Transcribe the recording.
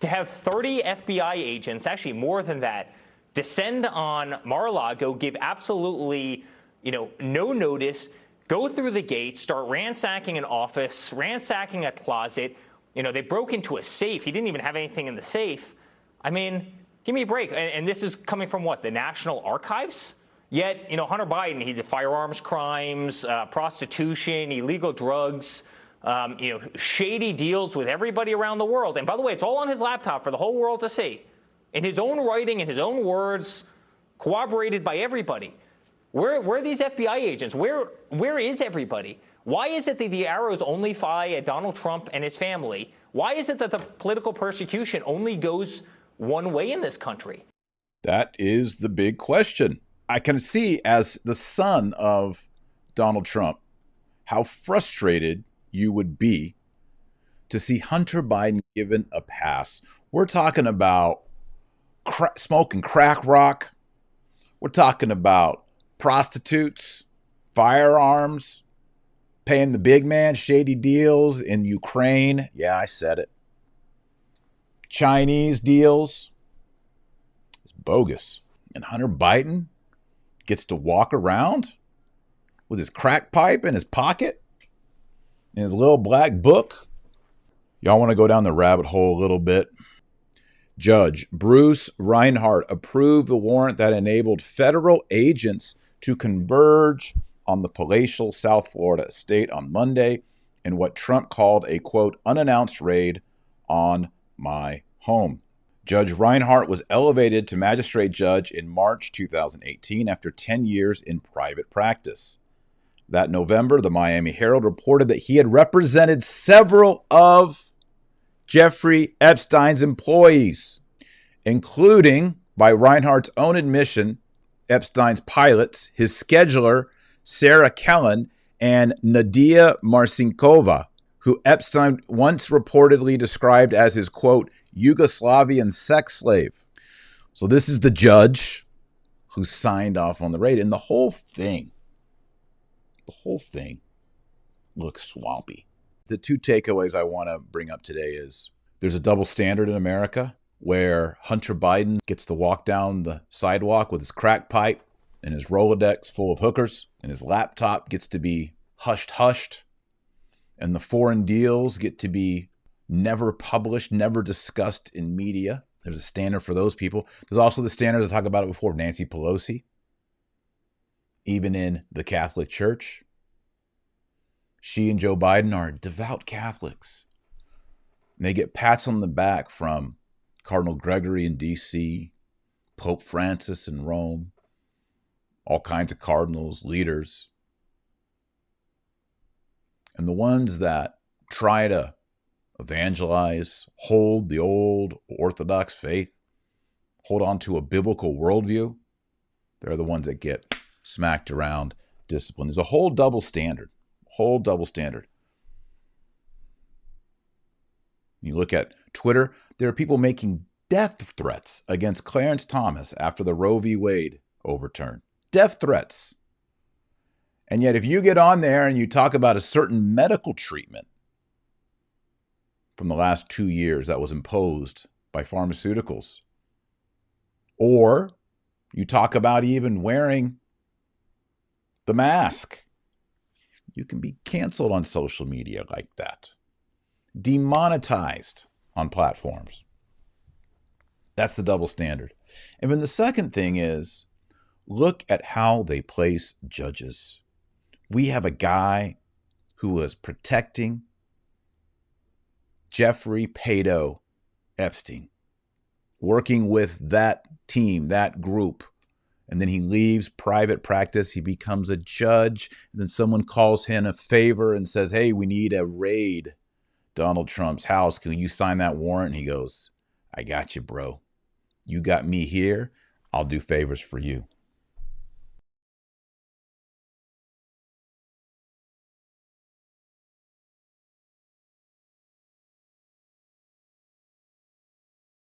to have 30 FBI agents, actually more than that, descend on Mar-a-Lago, give absolutely, no notice, go through the gate, start ransacking an office, ransacking a closet. They broke into a safe. He didn't even have anything in the safe. I mean, give me a break. And this is coming from what? The National Archives? Yet, Hunter Biden, he's a firearms crimes, prostitution, illegal drugs, shady deals with everybody around the world. And by the way, it's all on his laptop for the whole world to see. In his own writing, in his own words, corroborated by everybody. Where are these FBI agents? Where is everybody? Why is it that the arrows only fly at Donald Trump and his family? Why is it that the political persecution only goes one way in this country? That is the big question. I can see, as the son of Donald Trump, how frustrated you would be to see Hunter Biden given a pass. We're talking about smoking crack rock. We're talking about prostitutes, firearms, paying the big man, shady deals in Ukraine. Yeah, I said it. Chinese deals. It's bogus. And Hunter Biden gets to walk around with his crack pipe in his pocket and his little black book. Y'all want to go down the rabbit hole a little bit? Judge Bruce Reinhart approved the warrant that enabled federal agents to converge on the palatial South Florida estate on Monday in what Trump called a, quote, unannounced raid on my home. Judge Reinhart was elevated to magistrate judge in March 2018 after 10 years in private practice. That November, the Miami Herald reported that he had represented several of Jeffrey Epstein's employees, including, by Reinhart's own admission, Epstein's pilots, his scheduler, Sarah Kellen, and Nadia Marcinkova, who Epstein once reportedly described as his, quote, Yugoslavian sex slave. So this is the judge who signed off on the raid. And the whole thing looks swampy. The two takeaways I want to bring up today is there's a double standard in America where Hunter Biden gets to walk down the sidewalk with his crack pipe and his Rolodex full of hookers, and his laptop gets to be hushed, and the foreign deals get to be never published, never discussed in media. There's a standard for those people. There's also the standard, I talked about it before, Nancy Pelosi. Even in the Catholic Church, she and Joe Biden are devout Catholics. And they get pats on the back from Cardinal Gregory in D.C., Pope Francis in Rome, all kinds of cardinals, leaders. And the ones that try to evangelize, hold the old Orthodox faith, hold on to a biblical worldview, they're the ones that get smacked around, disciplined. There's a whole double standard. You look at Twitter, there are people making death threats against Clarence Thomas after the Roe v. Wade overturn. Death threats. And yet if you get on there and you talk about a certain medical treatment from the last 2 years that was imposed by pharmaceuticals, or you talk about even wearing the mask, you can be canceled on social media like that, demonetized on platforms. That's the double standard. And then the second thing is, look at how they place judges. We have a guy who was protecting Jeffrey Pedo Epstein, working with that team, that group, and then he leaves private practice. He becomes a judge, and then someone calls him a favor and says, hey, we need a raid Donald Trump's house. Can you sign that warrant? And he goes, I got you, bro. You got me here. I'll do favors for you.